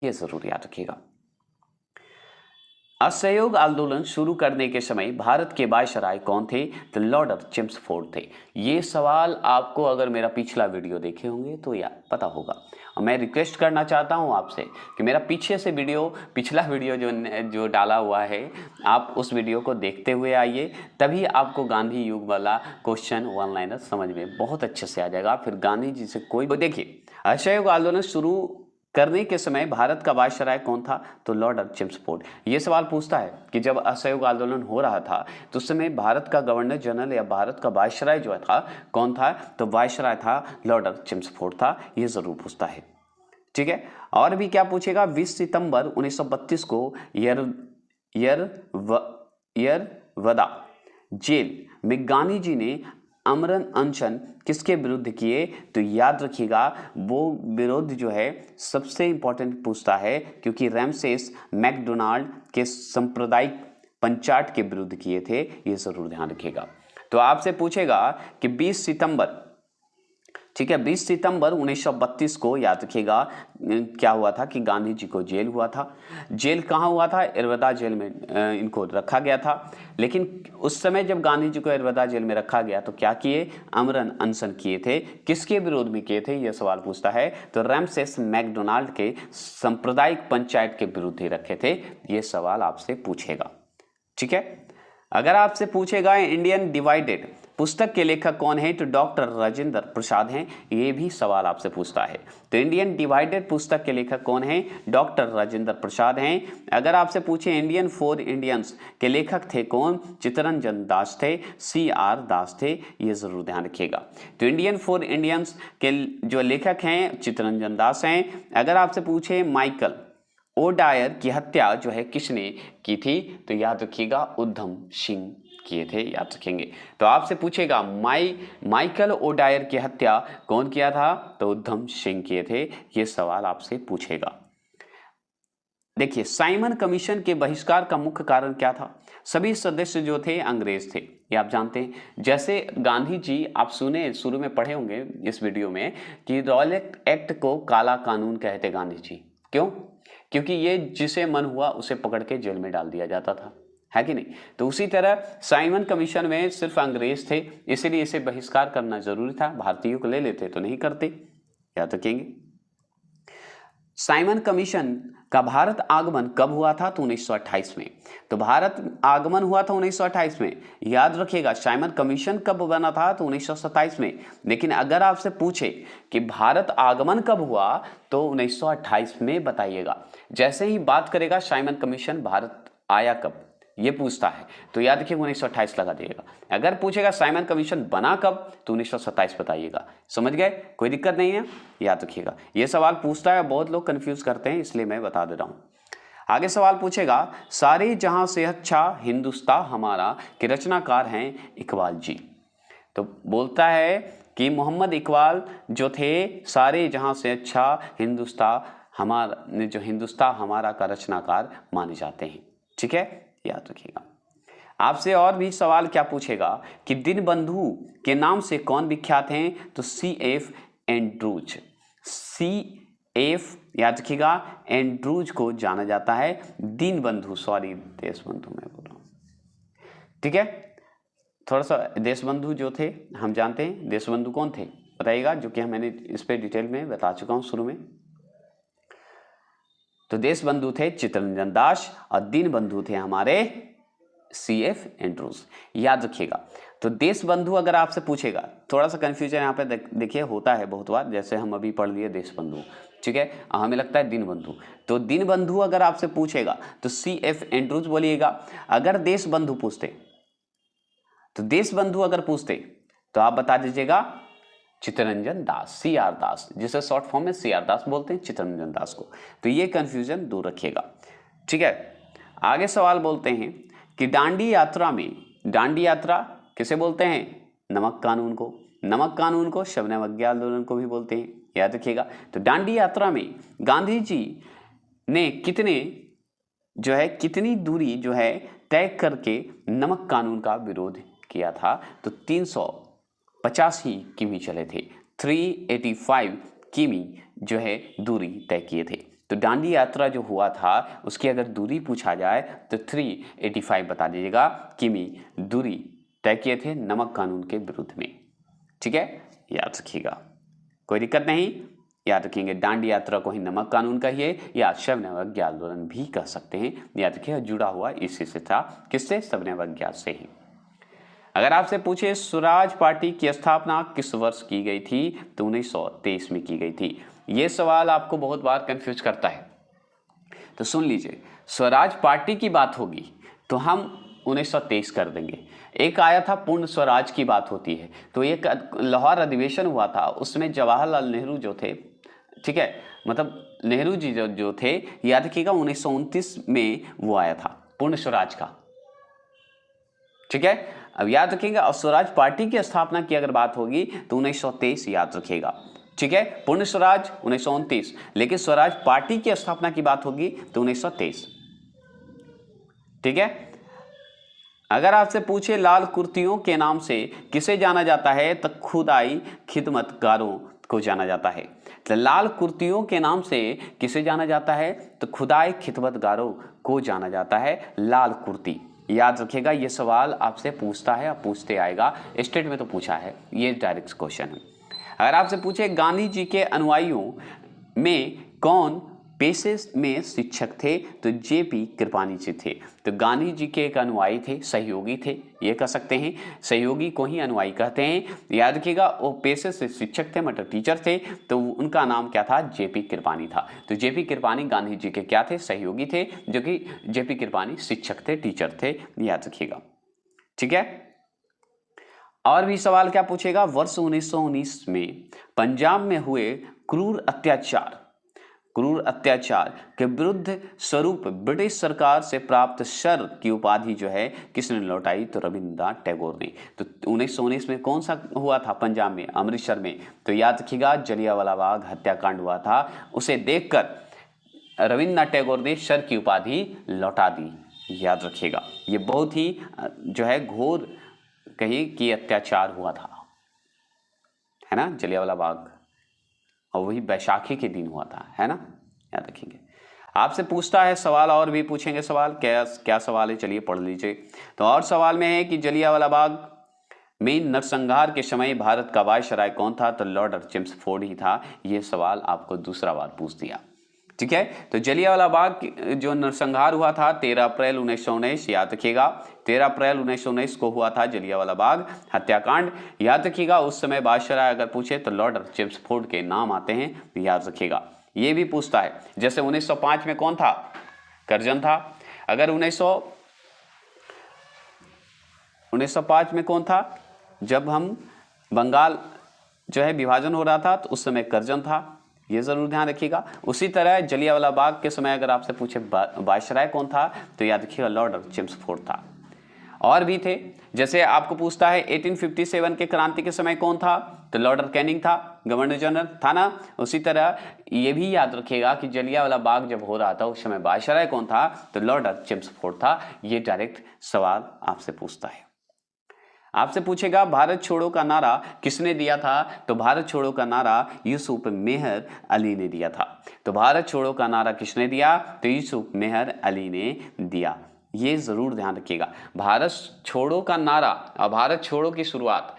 ये जरूर याद रखिएगा। असहयोग आंदोलन शुरू करने के समय भारत के वायसराय कौन थे? तो लॉर्ड चेम्सफोर्ड थे। ये सवाल आपको अगर मेरा पिछला वीडियो देखे होंगे तो यार पता होगा। और मैं रिक्वेस्ट करना चाहता हूं आपसे कि मेरा पीछे से पिछला वीडियो जो डाला हुआ है, आप उस वीडियो को देखते हुए आइए, तभी आपको गांधी युग वाला क्वेश्चन वन लाइनर समझ में बहुत अच्छे से आ जाएगा। फिर गांधी जी से कोई देखिए, असहयोग आंदोलन शुरू करने के समय भारत का वायसराय कौन था? तो लॉर्ड चेम्सफोर्ड। ये सवाल पूछता है कि जब असहयोग आंदोलन हो रहा था तो उस समय भारत का गवर्नर जनरल या भारत का वायसराय जो था कौन था? तो वायसराय था लॉर्ड चेम्सफोर्ड था। ये जरूर पूछता है, ठीक है। और भी क्या पूछेगा? 20 सितंबर 1932 को यरवदा जेल में गांधी जी ने आमरण अनशन किसके विरुद्ध किए? तो याद रखिएगा, वो विरोध जो है सबसे इंपॉर्टेंट पूछता है, क्योंकि रैमसेस मैकडोनाल्ड के सांप्रदायिक पंचायत के विरुद्ध किए थे। ये जरूर ध्यान रखिएगा। तो आपसे पूछेगा कि 20 सितंबर, ठीक है, 20 सितंबर 1932 को याद रखिएगा क्या हुआ था कि गांधी जी को जेल हुआ था। जेल कहाँ हुआ था? यरवदा जेल में इनको रखा गया था। लेकिन उस समय जब गांधी जी को यरवदा जेल में रखा गया तो क्या किए? आमरण अनशन किए थे। किसके विरोध में किए थे? यह सवाल पूछता है। तो रैमसेस मैकडोनाल्ड के सांप्रदायिक पंचायत के विरुद्ध ही रखे थे। यह सवाल आपसे पूछेगा, ठीक है। अगर आपसे पूछेगा इंडियन डिवाइडेड पुस्तक के लेखक कौन है? तो डॉक्टर राजेंद्र प्रसाद हैं। ये भी सवाल आपसे पूछता है। तो इंडियन डिवाइडेड पुस्तक के लेखक कौन है? डॉक्टर राजेंद्र प्रसाद हैं। अगर आपसे पूछे इंडियन फॉर इंडियंस के लेखक थे कौन? चित्तरंजन दास थे, CR दास थे। ये जरूर ध्यान रखिएगा। तो इंडियन फॉर इंडियंस के जो लेखक हैं चित्तरंजन दास हैं। अगर आपसे पूछे माइकल ओडायर की हत्या जो है किसने की थी? तो याद रखिएगा उधम सिंह किए थे, याद रखेंगे। तो आपसे पूछेगा माइकल ओडायर की हत्या कौन किया था? तो उधम सिंह किए थे। ये सवाल आपसे पूछेगा। देखिए, साइमन कमीशन के बहिष्कार का मुख्य कारण क्या था? सभी सदस्य जो थे अंग्रेज थे, ये आप जानते हैं। जैसे गांधी जी, आप सुने शुरू में पढ़े होंगे इस वीडियो में कि रॉयल एक्ट को काला कानून कहते गांधी जी। क्यों? क्योंकि ये जिसे मन हुआ उसे पकड़ के जेल में डाल दिया जाता था, है कि नहीं? तो उसी तरह साइमन कमीशन में सिर्फ अंग्रेज थे, इसीलिए इसे बहिष्कार करना जरूरी था। भारतीयों को ले लेते तो नहीं करते, याद रखेंगे। साइमन कमीशन का भारत आगमन कब हुआ था? तो 1928 में। तो भारत आगमन हुआ था 1928 में। याद रखिएगा, साइमन कमीशन कब बना था? तो 1927 में। लेकिन अगर आपसे पूछे कि भारत आगमन कब हुआ तो 1928 में बताइएगा। जैसे ही बात करेगा साइमन कमीशन भारत आया कब, ये पूछता है, तो याद रखिए 1928 लगा दिएगा। अगर पूछेगा साइमन कमीशन बना कब, तो 1927 बताइएगा। समझ गए? कोई दिक्कत नहीं है, याद रखिएगा। ये सवाल पूछता है, बहुत लोग कंफ्यूज करते हैं, इसलिए मैं बता दे रहा हूं। आगे सवाल पूछेगा, सारे जहां से अच्छा हिंदुस्तान हमारा के रचनाकार हैं इकबाल जी। तो बोलता है कि मोहम्मद इकबाल जो थे सारे जहां से अच्छा हिंदुस्तान हमारा, जो हिंदुस्तान हमारा का रचनाकार माने जाते हैं, ठीक है, याद रखिएगा। आपसे और भी सवाल क्या पूछेगा कि दीनबंधु के नाम से कौन विख्यात हैं? तो CF एंड्रूज। CF याद रखिएगा, एंड्रूज को जाना जाता है। दीनबंधु, सॉरी देशबंधु मैं बोल रहा हूं, ठीक है। थोड़ा सा देशबंधु जो थे हम जानते हैं, देशबंधु कौन थे बताइएगा, जो कि मैंने इस पे डिटेल में बता चुका हूं शुरू में। तो देशबंधु थे चित्तरंजन दास और दीनबंधु थे हमारे CF एंड्रूज, याद रखिएगा। तो देशबंधु अगर आपसे पूछेगा, थोड़ा सा कंफ्यूजन यहाँ पे देखिए होता है बहुत बार, जैसे हम अभी पढ़ लिए देशबंधु, ठीक है, हमें लगता है दीनबंधु। तो दीनबंधु अगर आपसे पूछेगा तो CF एंड्रूज बोलिएगा। अगर देशबंधु पूछते, तो देशबंधु अगर पूछते तो आप बता दीजिएगा चित्तरंजन दास, CR दास, जिसे शॉर्ट फॉर्म में CR दास बोलते हैं, चित्तरंजन दास को। तो ये कंफ्यूजन दूर रखिएगा, ठीक है। आगे सवाल बोलते हैं कि दांडी यात्रा में, दांडी यात्रा किसे बोलते हैं? नमक कानून को। नमक कानून को शबनम अज्ञा आंदोलन को भी बोलते हैं, याद रखिएगा। तो दांडी यात्रा में गांधी जी ने कितनी दूरी जो है तय करके नमक कानून का विरोध किया था? तो 350 ही किमी चले थे, 385 किमी जो है दूरी तय किए थे। तो दांडी यात्रा जो हुआ था उसकी अगर दूरी पूछा जाए तो 385 बता दीजिएगा किमी दूरी तय किए थे नमक कानून के विरुद्ध में। ठीक है, याद रखिएगा, कोई दिक्कत नहीं, याद रखेंगे। दांडी यात्रा को ही नमक कानून कहिए या सविनय आंदोलन भी कह सकते हैं। याद रखिएगा, जुड़ा हुआ इसी से था, किससे? सविनय से ही। अगर आपसे पूछे स्वराज पार्टी की स्थापना किस वर्ष की गई थी, तो 1923 में की गई थी। यह सवाल आपको बहुत बार कंफ्यूज करता है, तो सुन लीजिए, स्वराज पार्टी की बात होगी तो हम 1923 कर देंगे। एक आया था पूर्ण स्वराज की बात होती है, तो एक लाहौर अधिवेशन हुआ था, उसमें जवाहरलाल नेहरू जो थे, ठीक है, मतलब नेहरू जी जो थे, याद रखिएगा 1929 में वो आया था पूर्ण स्वराज का। ठीक है, अब याद रखिएगा, और स्वराज पार्टी की स्थापना की अगर बात होगी तो 1923 याद रखिएगा। ठीक है, पूर्ण स्वराज 1929, लेकिन स्वराज पार्टी की स्थापना की बात होगी तो 1923। ठीक है, अगर आपसे पूछे लाल कुर्तियों के नाम से किसे जाना जाता है, तो खुदाई खिदमतगारों को जाना जाता है। तो लाल कुर्तियों के नाम से किसे जाना जाता है, तो खुदाई खिदमतगारों को जाना जाता है, लाल कुर्ती। याद रखिएगा, ये सवाल आपसे पूछता है, आप पूछते आएगा, स्टेट में तो पूछा है, ये डायरेक्ट क्वेश्चन है। अगर आपसे पूछे गांधी जी के अनुयायियों में कौन पेशे में शिक्षक थे, तो जेपी कृपानी जी थे। तो गांधी जी के एक अनुयायी थे, सहयोगी थे, ये कह सकते हैं, सहयोगी को ही अनुयायी कहते हैं। याद रखिएगा, वो पेशे से शिक्षक थे, मतलब टीचर थे, तो उनका नाम क्या था? जेपी कृपानी था। तो जेपी कृपानी गांधी जी के क्या थे? सहयोगी थे, जो कि जेपी कृपानी शिक्षक थे, टीचर थे, याद रखिएगा। ठीक है, और भी सवाल क्या पूछेगा? वर्ष 1919 में पंजाब में हुए क्रूर अत्याचार के विरुद्ध स्वरूप ब्रिटिश सरकार से प्राप्त सर की उपाधि जो है किसने लौटाई, तो रविन्द्रनाथ टैगोर ने। तो 1919 में कौन सा हुआ था? पंजाब में, अमृतसर में। तो याद रखिएगा, जलियांवाला बाग हत्याकांड हुआ था, उसे देखकर रविन्द्रनाथ टैगोर ने सर की उपाधि लौटा दी। याद रखिएगा, ये बहुत ही जो है घोर कहिए कि अत्याचार हुआ था, है ना, जलियांवाला बाग, और वही बैसाखी के दिन हुआ था, है ना, याद रखेंगे। आपसे पूछता है सवाल, और भी पूछेंगे सवाल, क्या सवाल है, चलिए पढ़ लीजिए। तो और सवाल में है कि जलियांवाला बाग में नरसंहार के समय भारत का वायसराय कौन था, तो लॉर्ड चेम्सफोर्ड ही था। ये सवाल आपको दूसरा बार पूछ दिया। ठीक है, तो जलियांवाला बाग जो नरसंहार हुआ था 13 अप्रैल 1919, याद रखिएगा, 13 अप्रैल 1919 को हुआ था जलियांवाला बाग हत्याकांड। याद रखिएगा, उस समय वायसराय अगर पूछे तो लॉर्ड चेम्सफोर्ड के नाम आते हैं, याद रखिएगा। ये भी पूछता है, जैसे 1905 में कौन था? कर्जन था। अगर 1905 में कौन था? जब हम बंगाल जो है विभाजन हो रहा था, तो उस समय कर्जन था, ये जरूर ध्यान रखिएगा। उसी तरह जलियांवाला बाग के समय अगर आपसे पूछे वायसराय कौन था, तो याद रखिएगा लॉर्ड चेम्सफोर्ड था। और भी थे, जैसे आपको पूछता है 1857 के क्रांति के समय कौन था, तो लॉर्ड कैनिंग था, गवर्नर जनरल था ना। उसी तरह ये भी याद रखिएगा कि जलियांवाला बाग जब हो रहा था उस समय वायसराय कौन था, तो लॉर्ड चेम्सफोर्ड था। ये डायरेक्ट सवाल आपसे पूछता है। आपसे पूछेगा भारत छोड़ो का नारा किसने दिया था, तो भारत छोड़ो का नारा यूसुफ मेहर अली ने दिया था। तो भारत छोड़ो का नारा किसने दिया, तो यूसुफ मेहर अली ने दिया। ये जरूर ध्यान रखिएगा, भारत छोड़ो का नारा और भारत छोड़ो की शुरुआत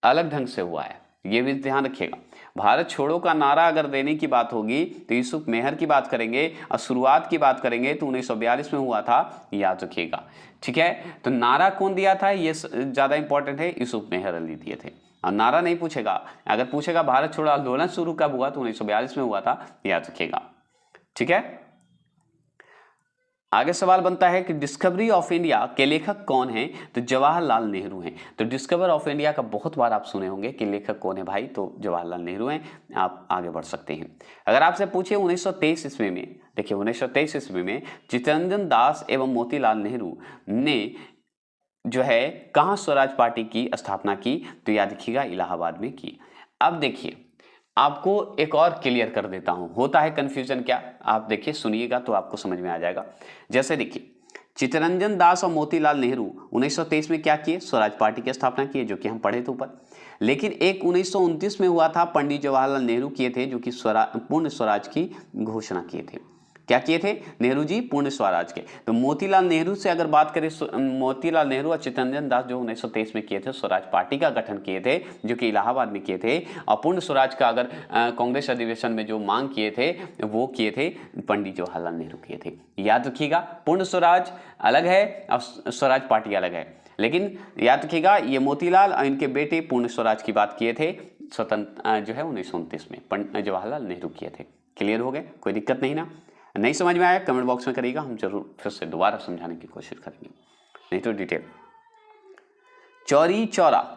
अलग ढंग से हुआ है, ये भी ध्यान रखिएगा। भारत छोड़ो का नारा अगर देने की बात होगी तो यूसुफ मेहर की बात करेंगे, और शुरुआत की बात करेंगे तो 1942 में हुआ था, याद रखिएगा। ठीक है, तो नारा कौन दिया था, ये ज्यादा इंपॉर्टेंट है, यूसुफ मेहर अली दिए थे। और नारा नहीं पूछेगा, अगर पूछेगा भारत छोड़ो आंदोलन शुरू कब हुआ, तो 1942 में हुआ था, याद रखिएगा। ठीक है, आगे सवाल बनता है कि डिस्कवरी ऑफ इंडिया के लेखक कौन हैं, तो जवाहरलाल नेहरू हैं। तो डिस्कवर ऑफ इंडिया का बहुत बार आप सुने होंगे कि लेखक कौन है भाई, तो जवाहरलाल नेहरू हैं। आप आगे बढ़ सकते हैं। अगर आपसे पूछे 1923 ईस्वी में, देखिए 1923 ईस्वी में चित्तरंजन दास एवं मोतीलाल नेहरू ने जो है कहाँ स्वराज पार्टी की स्थापना की, तो याद रखिएगा इलाहाबाद में की। अब देखिए, आपको एक और क्लियर कर देता हूं, होता है कंफ्यूजन क्या, आप देखिए सुनिएगा तो आपको समझ में आ जाएगा। जैसे देखिए, चित्तरंजन दास और मोतीलाल नेहरू 1923 में क्या किए, स्वराज पार्टी की स्थापना की, जो कि हम पढ़े थे ऊपर। लेकिन एक 1929 में हुआ था, पंडित जवाहरलाल नेहरू किए थे, जो कि पूर्ण स्वराज की घोषणा किए थे। क्या किए थे नेहरू जी? पूर्ण स्वराज के। तो मोतीलाल नेहरू से अगर बात करें, मोतीलाल नेहरू और चित्तरंजन दास जो 1923 में किए थे, स्वराज पार्टी का गठन किए थे, जो कि इलाहाबाद में किए थे। और पूर्ण स्वराज का अगर कांग्रेस अधिवेशन में जो मांग किए थे, वो किए थे पंडित जवाहरलाल नेहरू किए थे। याद रखिएगा, पूर्ण स्वराज अलग है और स्वराज पार्टी अलग है। लेकिन याद रखिएगा, ये मोतीलाल और इनके बेटे पूर्ण स्वराज की बात किए थे, स्वतंत्र जो है 1929 में पंडित जवाहरलाल नेहरू किए थे। क्लियर हो गए? कोई दिक्कत नहीं ना? नहीं समझ में आया कमेंट बॉक्स में करिएगा, हम जरूर फिर से दोबारा समझाने की कोशिश करेंगे, नहीं तो डिटेल। चौरी चौरा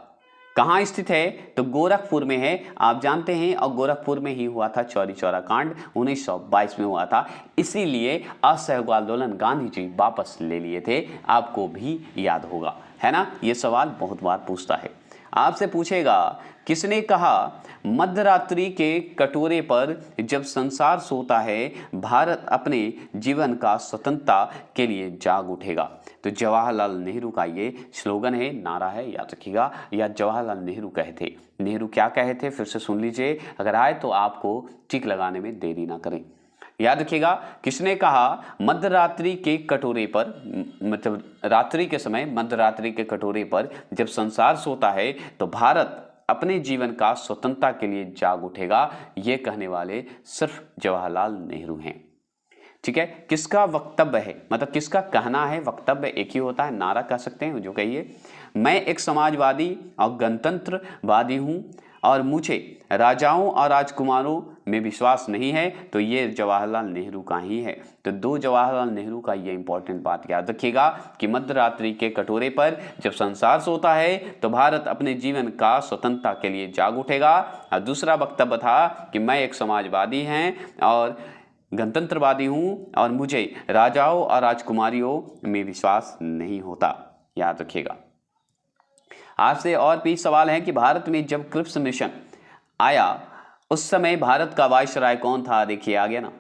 कहाँ स्थित है? तो गोरखपुर में है, आप जानते हैं। और गोरखपुर में ही हुआ था चौरी चौरा कांड, 1922 में हुआ था। इसीलिए असहयोग आंदोलन गांधी जी वापस ले लिए थे, आपको भी याद होगा, है ना? ये सवाल बहुत बार पूछता है। आपसे पूछेगा, किसने कहा मध्यरात्रि के कटोरे पर जब संसार सोता है, भारत अपने जीवन का स्वतंत्रता के लिए जाग उठेगा? तो जवाहरलाल नेहरू का ये स्लोगन है, नारा है, याद रखिएगा। या जवाहरलाल नेहरू कहे थे। नेहरू क्या कहे थे फिर से सुन लीजिए, अगर आए तो आपको टिक लगाने में देरी ना करें। याद रखिएगा, किसने कहा मध्यरात्रि के कटोरे पर, मतलब रात्रि के समय मध्यरात्रि के कटोरे पर जब संसार सोता है तो भारत अपने जीवन का स्वतंत्रता के लिए जाग उठेगा? ये कहने वाले सिर्फ जवाहरलाल नेहरू हैं। ठीक है, किसका वक्तव्य है, मतलब किसका कहना है? वक्तव्य एक ही होता है, नारा कह सकते हैं। जो कहिए, मैं एक समाजवादी और गणतंत्रवादी हूं और मुझे राजाओं और राजकुमारों में विश्वास नहीं है, तो ये जवाहरलाल नेहरू का ही है। तो दो जवाहरलाल नेहरू का ये इंपॉर्टेंट बात याद रखिएगा कि मध्यरात्रि के कटोरे पर जब संसार सोता है तो भारत अपने जीवन का स्वतंत्रता के लिए जाग उठेगा। और दूसरा वक्तव्य था कि मैं एक समाजवादी हैं और गणतंत्रवादी हूं और मुझे राजाओं और राजकुमारियों में विश्वास नहीं होता। याद रखिएगा। आपसे और भी सवाल है कि भारत में जब क्रिप्स मिशन आया उस समय भारत का वायसराय कौन था? देखिए आ गया ना।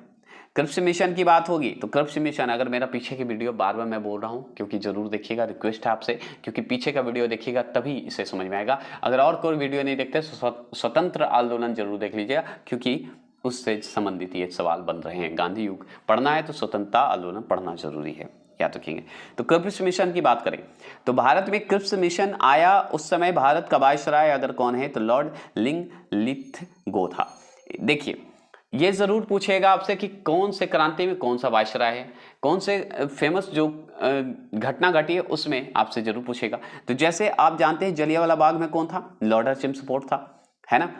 क्रिप्स मिशन की बात होगी तो क्रिप्स मिशन, अगर मेरा पीछे की वीडियो बार बार मैं बोल रहा हूं क्योंकि जरूर देखिएगा, रिक्वेस्ट है आपसे, क्योंकि पीछे का वीडियो देखिएगा तभी इसे समझ में आएगा। अगर और कोई वीडियो नहीं देखते तो स्वतंत्र आंदोलन जरूर देख लीजिएगा, क्योंकि उससे संबंधित ये सवाल बन रहे हैं। गांधी युग पढ़ना है तो स्वतंत्रता आंदोलन पढ़ना जरूरी है, याद रखेंगे। तो क्रिप्स मिशन की बात करें तो भारत में क्रिप्स मिशन आया उस समय भारत का वायसराय अगर कौन है तो लॉर्ड लिंगलिथगो था। देखिए, ये जरूर पूछेगा आपसे कि कौन से क्रांति में कौन सा वायसराय है, कौन से फेमस जो घटना घटी है उसमें आपसे जरूर पूछेगा। तो जैसे आप जानते हैं जलियांवाला बाग में कौन था? लॉर्ड हरसिमसफोर्ड था, है ना?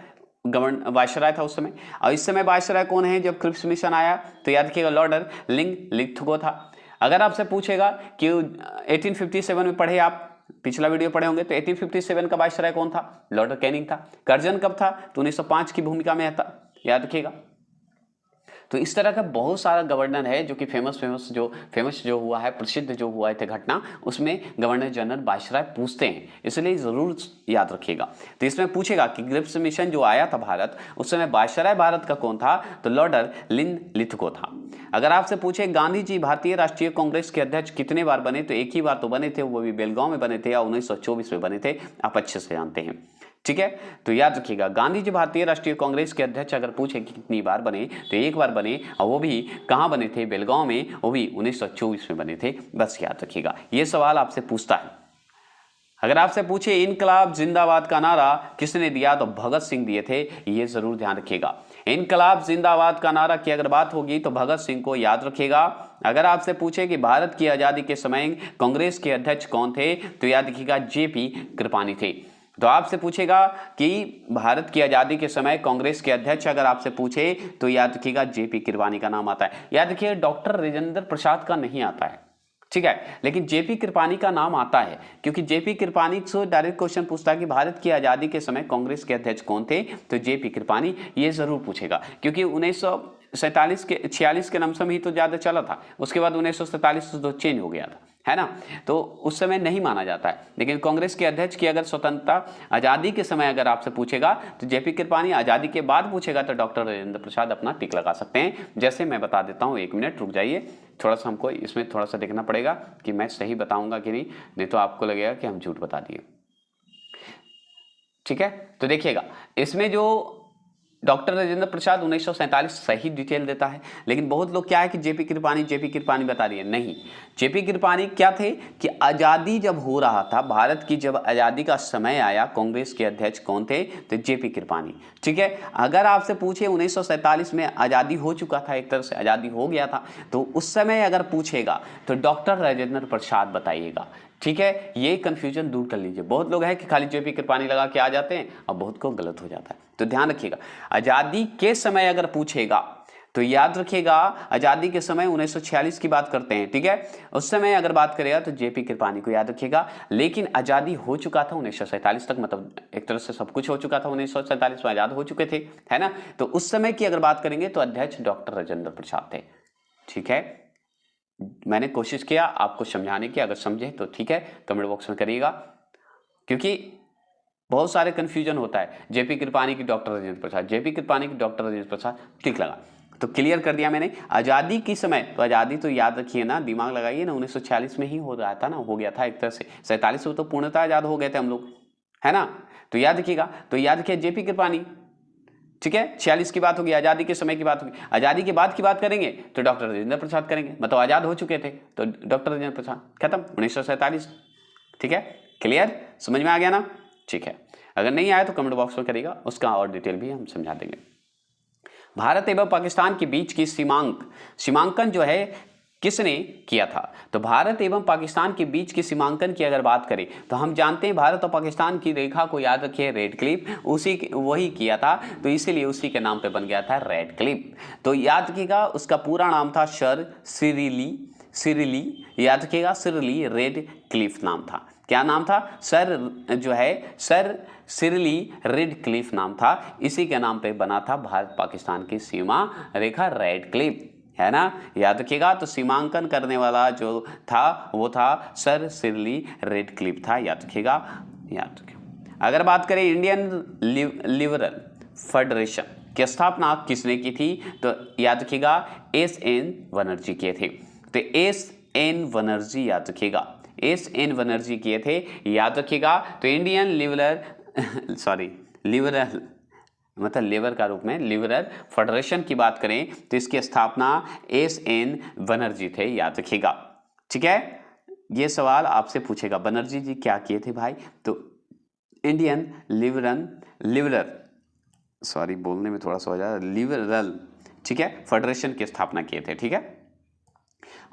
वायसराय था उस समय। और इस समय वायसराय कौन है जब क्रिप्स मिशन आया? तो याद रखिएगा लॉर्ड लिंगलिथगो था। अगर आपसे पूछेगा कि 1857 में पढ़े, आप पिछला वीडियो पढ़े होंगे, तो 1857 का वायसराय कौन था? लॉर्ड कैनिंग था। कर्जन कब था? तो 1905 की भूमिका में था, याद रखिएगा। तो इस तरह का बहुत सारा गवर्नर है जो कि फेमस जो हुआ है, प्रसिद्ध जो हुआ थे घटना, उसमें गवर्नर जनरल वायसराय पूछते हैं, इसलिए जरूर याद रखिएगा। तो इसमें पूछेगा कि क्रिप्स मिशन जो आया था भारत, उस समय वायसराय भारत का कौन था? तो लॉर्ड लिंगलिथगो था। अगर आपसे पूछे गांधी जी भारतीय राष्ट्रीय कांग्रेस के अध्यक्ष कितने बार बने, तो एक ही बार तो बने थे, वो भी बेलगांव में बने थे और 1924 में बने थे, आप अच्छे से जानते हैं। ठीक है, तो याद रखिएगा गांधी जी भारतीय राष्ट्रीय कांग्रेस के अध्यक्ष अगर पूछे कि कितनी बार बने, तो एक बार बने, और वो भी कहां बने थे? बेलगांव में, वो भी 1924 में बने थे। बस याद रखिएगा, ये सवाल आपसे पूछता है। अगर आपसे पूछे इनकलाब जिंदाबाद का नारा किसने दिया, तो भगत सिंह दिए थे, ये जरूर ध्यान रखिएगा। इनकलाब जिंदाबाद का नारा की अगर बात होगी तो भगत सिंह को याद रखिएगा। अगर आपसे पूछे कि भारत की आजादी के समय कांग्रेस के अध्यक्ष कौन थे, तो याद रखिएगा जेपी कृपलानी थे। तो आपसे पूछेगा कि भारत की आजादी के समय कांग्रेस के अध्यक्ष अगर आपसे पूछे तो याद रखिएगा जेपी कृपलानी का नाम आता है। याद रखिए डॉक्टर राजेंद्र प्रसाद का नहीं आता है, ठीक है, लेकिन जेपी कृपलानी का नाम आता है, क्योंकि जेपी कृपलानी से डायरेक्ट क्वेश्चन पूछता है कि भारत की आजादी के समय कांग्रेस के अध्यक्ष कौन थे, तो जेपी कृपलानी, ये जरूर पूछेगा। क्योंकि 1946 के लमसम ही तो ज्यादा चला था, उसके बाद 1947 तो चेंज हो गया था, है ना? तो उस समय नहीं माना जाता है। लेकिन कांग्रेस के अध्यक्ष की अगर स्वतंत्रता आजादी के समय अगर आपसे पूछेगा तो जेपी कृपलानी, आजादी के बाद पूछेगा तो डॉक्टर राजेंद्र प्रसाद, अपना टिक लगा सकते हैं। जैसे मैं बता देता हूं, एक मिनट रुक जाइए, थोड़ा सा हमको इसमें थोड़ा सा देखना पड़ेगा कि मैं सही बताऊंगा कि नहीं तो आपको लगेगा कि हम झूठ बता दिए। ठीक है, तो देखिएगा इसमें जो डॉक्टर राजेंद्र प्रसाद 1947 सही डिटेल देता है, लेकिन बहुत लोग क्या है कि जेपी कृपलानी बता रही है। नहीं, जेपी कृपलानी क्या थे कि आज़ादी जब हो रहा था, भारत की जब आज़ादी का समय आया, कांग्रेस के अध्यक्ष कौन थे? तो जेपी कृपलानी। ठीक है, अगर आपसे पूछे 1947 में आज़ादी हो चुका था, एक तरह से आज़ादी हो गया था, तो उस समय अगर पूछेगा तो डॉक्टर राजेंद्र प्रसाद बताइएगा। ठीक है, ये कंफ्यूजन दूर कर लीजिए। बहुत लोग हैं कि खाली जेपी कृपलानी लगा के आ जाते हैं और बहुत को गलत हो जाता है, तो ध्यान रखिएगा। आज़ादी के समय अगर पूछेगा तो याद रखिएगा, आज़ादी के समय 1946 की बात करते हैं। ठीक है, उस समय अगर बात करेगा तो जेपी कृपलानी को याद रखिएगा। लेकिन आज़ादी हो चुका था 1947 तक, मतलब एक तरह से सब कुछ हो चुका था, 1947 में आज़ाद हो चुके थे, है ना। तो उस समय की अगर बात करेंगे तो अध्यक्ष डॉक्टर राजेंद्र प्रसाद थे। ठीक है, मैंने कोशिश किया आपको समझाने की, अगर समझे तो ठीक है, कमेंट बॉक्स में करिएगा, क्योंकि बहुत सारे कंफ्यूजन होता है। जेपी कृपलानी की डॉक्टर राजेंद्र प्रसाद, जेपी कृपलानी की डॉक्टर राजेंद्र प्रसाद, ठीक लगा तो क्लियर कर दिया मैंने। आज़ादी की समय, तो आज़ादी तो याद रखिए ना, दिमाग लगाइए ना, 1946 में ही हो रहा था ना, हो गया था एक तरह से। 47 में तो पूर्णतः आज़ाद हो गए थे हम लोग, है ना। तो याद रखिएगा, तो याद रखिए जेपी कृपलानी। ठीक है, 46 की बात होगी, आज़ादी के समय की बात होगी। आज़ादी के बाद की बात करेंगे तो डॉक्टर राजेंद्र प्रसाद करेंगे, मतलब आज़ाद हो चुके थे तो डॉक्टर राजेंद्र प्रसाद, खत्म 1947। ठीक है, क्लियर, समझ में आ गया ना। ठीक है, अगर नहीं आया तो कमेंट बॉक्स में करिएगा, उसका और डिटेल भी हम समझा देंगे। भारत एवं पाकिस्तान के बीच की सीमांकन जो है किसने किया था? तो भारत एवं पाकिस्तान के बीच की सीमांकन की अगर बात करें तो हम जानते हैं भारत और पाकिस्तान की रेखा को याद रखिए, रेड क्लिफ, वही किया था, तो इसीलिए उसी के नाम पे बन गया था रेड क्लिफ। तो याद रखिएगा उसका पूरा नाम था सर सिरिली, याद रखिएगा सिरिली रेड क्लिफ नाम था। क्या नाम था? सर सिरिली रेड क्लिफ नाम था, इसी के नाम पे बना था भारत पाकिस्तान की सीमा रेखा रेड क्लिफ, है ना। याद रखिएगा, तो सीमांकन करने वाला जो था वो था सर सिरिली रेड क्लिफ था, याद रखिएगा, याद रखिएगा। अगर बात करें इंडियन लिबरल फेडरेशन की स्थापना किसने की थी? तो याद रखिएगा एस.एन. बनर्जी किए थे। तो एस.एन. बनर्जी, याद रखिएगा एस.एन. बनर्जी किए थे, याद रखिएगा। तो इंडियन लिबरल मतलब लेबर का रूप में लिबरल फेडरेशन की बात करें तो इसकी स्थापना एस.एन. बनर्जी थे, याद रखिएगा। ठीक है, ये सवाल आपसे पूछेगा बनर्जी जी क्या किए थे भाई? तो इंडियन बोलने में थोड़ा सा हो जाए, लिबरल, ठीक है, फेडरेशन की स्थापना किए थे। ठीक है,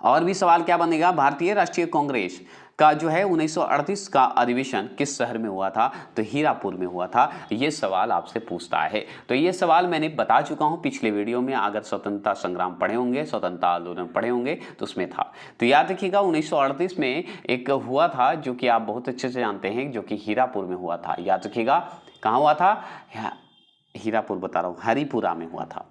और भी सवाल क्या बनेगा? भारतीय राष्ट्रीय कांग्रेस का जो है 1938 का अधिवेशन किस शहर में हुआ था? तो हीरापुर में हुआ था। ये सवाल आपसे पूछता है, तो ये सवाल मैंने बता चुका हूं पिछले वीडियो में, अगर स्वतंत्रता संग्राम पढ़े होंगे, स्वतंत्रता आंदोलन पढ़े होंगे तो उसमें था। तो याद रखिएगा 1938 में एक हुआ था जो कि आप बहुत अच्छे से जानते हैं, जो कि हीरापुर में हुआ था। याद रखिएगा कहाँ हुआ था? हीरापुर बता रहा हूँ, हरिपुरा में हुआ था।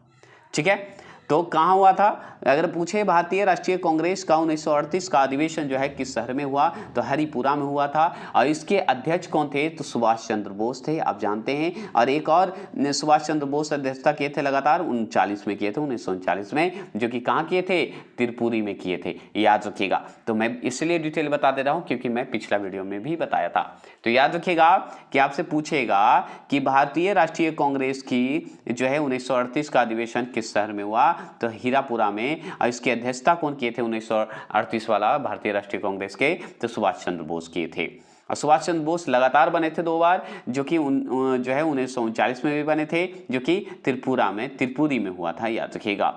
ठीक है, तो कहाँ हुआ था? अगर पूछे भारतीय राष्ट्रीय कांग्रेस का 1938 का अधिवेशन जो है किस शहर में हुआ? तो हरिपुरा में हुआ था। और इसके अध्यक्ष कौन थे? तो सुभाष चंद्र बोस थे, आप जानते हैं। और एक और सुभाष चंद्र बोस अध्यक्षता किए थे लगातार 39 में किए थे, 1939 में, जो कि कहाँ किए थे? त्रिपुरी में किए थे, याद रखिएगा। तो मैं इसलिए डिटेल बता दे रहा हूँ क्योंकि मैं पिछला वीडियो में भी बताया था। तो याद रखिएगा कि आपसे पूछेगा कि भारतीय राष्ट्रीय कांग्रेस की जो है 1938 का अधिवेशन किस शहर में हुआ? तो हीरापुरा में। और इसकी अध्यक्षता कौन किए थे 1938 वाला भारतीय राष्ट्रीय कांग्रेस के? तो सुभाष चंद्र बोस किए थे। और सुभाष चंद्र बोस लगातार बने थे 2 बार, जो कि जो है 1939 में भी बने थे, जो कि त्रिपुरी में हुआ था, याद रखिएगा।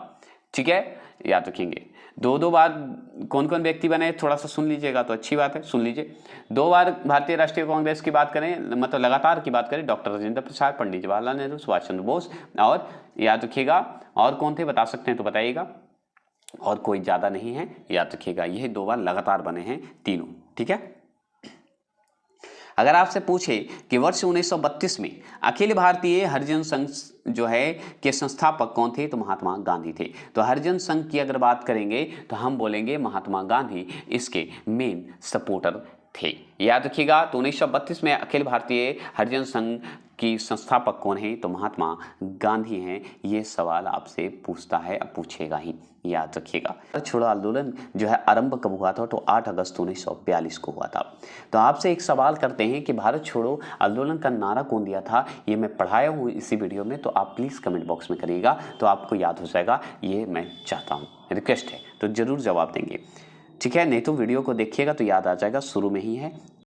ठीक है, याद रखेंगे। 2 बार कौन कौन व्यक्ति बने, थोड़ा सा सुन लीजिएगा तो अच्छी बात है, सुन लीजिए। 2 बार भारतीय राष्ट्रीय कांग्रेस की बात करें, मतलब लगातार की बात करें, डॉक्टर राजेंद्र प्रसाद, पंडित जवाहरलाल नेहरू, सुभाष चंद्र बोस, और याद रखिएगा और कौन थे बता सकते हैं तो बताइएगा। और कोई ज्यादा नहीं है, याद रखिएगा, यही 2 बार लगातार बने हैं तीनों। ठीक है, अगर आपसे पूछे कि वर्ष 1932 में अखिल भारतीय हरिजन संघ जो है के संस्थापक कौन थे? तो महात्मा गांधी थे। तो हरिजन संघ की अगर बात करेंगे तो हम बोलेंगे महात्मा गांधी इसके मेन सपोर्टर थे, याद रखिएगा। तो 1932 में अखिल भारतीय हरिजन संघ कि संस्थापक कौन है, तो महात्मा गांधी हैं। ये सवाल आपसे पूछता है, अब पूछेगा ही, याद रखिएगा। भारत छोड़ो आंदोलन जो है आरंभ कब हुआ था, तो 8 अगस्त 1942 को हुआ था। तो आपसे एक सवाल करते हैं कि भारत छोड़ो आंदोलन का नारा कौन दिया था। ये मैं पढ़ाया हूँ इसी वीडियो में, तो आप प्लीज़ कमेंट बॉक्स में करिएगा, तो आपको याद हो जाएगा। ये मैं चाहता हूँ, रिक्वेस्ट है, तो ज़रूर जवाब देंगे, ठीक है। नहीं तो वीडियो को देखिएगा तो याद आ जाएगा, शुरू में ही है।